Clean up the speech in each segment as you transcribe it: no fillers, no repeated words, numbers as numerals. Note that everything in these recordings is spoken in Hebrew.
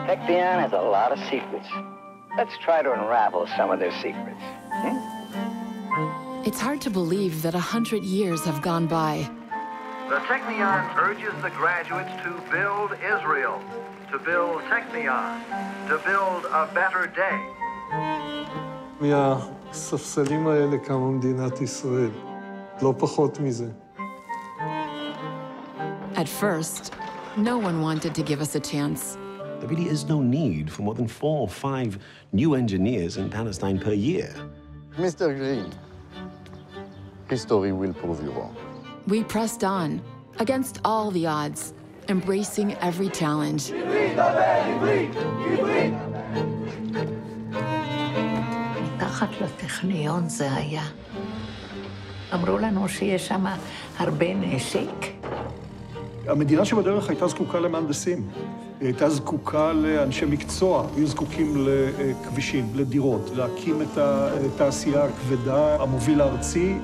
Tecnion has a lot of secrets. Let's try to unravel some of their secrets. It's hard to believe that 100 years have gone by. The Technion urges the graduates to build Israel, to build Technion, to build a better day. מהספסלים האלה קמה מדינת ישראל, לא פחות מזה. At first, no one wanted to give us a chance. There really is no need for more than 4 or 5 new engineers in Palestine per year. Mr. Green, history will prove you wrong. We pressed on, against all the odds, embracing every challenge. מתחת לטכניון זה היה. אמרו לנו שיש שם הרבה נשק. המדינה שבדרך הייתה זקוקה למהנדסים. היא הייתה זקוקה לאנשי מקצוע, היו זקוקים לכבישים, לדירות, להקים את התעשייה הכבדה, המוביל הארצי.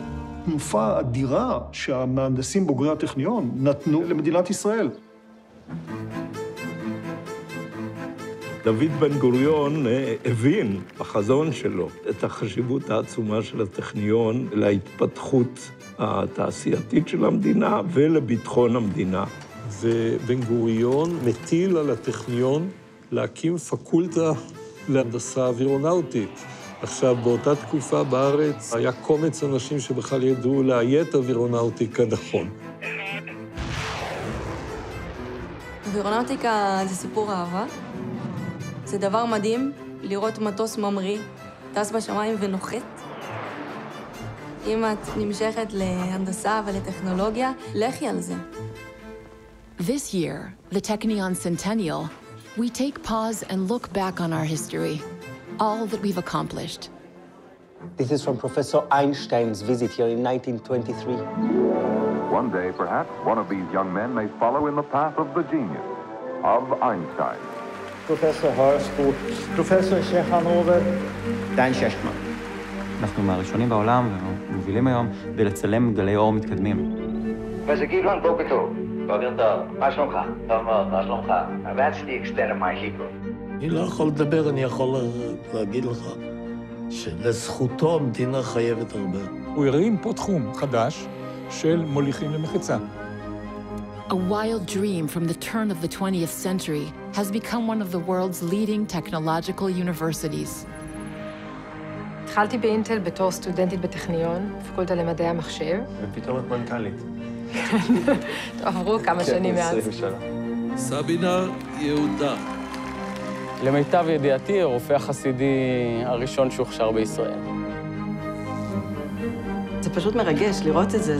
תנופה אדירה שהמהנדסים בוגרי הטכניון נתנו למדינת ישראל. דוד בן גוריון הבין בחזון שלו את החשיבות העצומה של הטכניון להתפתחות התעשייתית של המדינה ולביטחון המדינה. ובן גוריון מטיל על הטכניון להקים פקולטה להנדסה אווירונאוטית. עכשיו, באותה תקופה בארץ היה קומץ אנשים שבכלל ידעו לאיית אווירונאוטיקה נכון. אווירונאוטיקה זה סיפור אהבה. זה דבר מדהים לראות מטוס ממריא, טס בשמיים ונוחת. אם את נמשכת להנדסה ולטכנולוגיה, לכי על זה. This year, the Technion Centennial, we take pause and look back on our history, all that we've accomplished. This is from Professor Einstein's visit here in 1923. One day, perhaps, one of these young men may follow in the path of the genius, of Einstein. Professor Horsburg, Professor Shekhanova, Dan Shechtman. אנחנו מהראשונים בעולם ומובילים היום בלצלם גלי אור מתקדמים. Professor Gidron, בוקר טוב. בוקר טוב. מה שלומך? טוב מאוד, מה שלומך? That's the extent of my Hebrew. אני לא יכול לדבר, אני יכול להגיד לך שלזכותו המדינה חייבת הרבה. הוא הרים פה תחום חדש של מוליכים למחצה. A wild dream from the turn of the 20th century has become one of the world's leading technological universities. התחלתי באינטל בתור סטודנטית בטכניון, פקולטה למדעי המחשב. ופתאום את מנכ"לית. עברו כמה שנים מאז. סבינה יהודה. למיטב ידיעתי, הרופא החסידי הראשון שהוכשר בישראל. זה פשוט מרגש לראות את זה.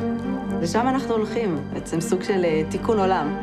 לשם אנחנו הולכים, בעצם סוג של תיקון עולם.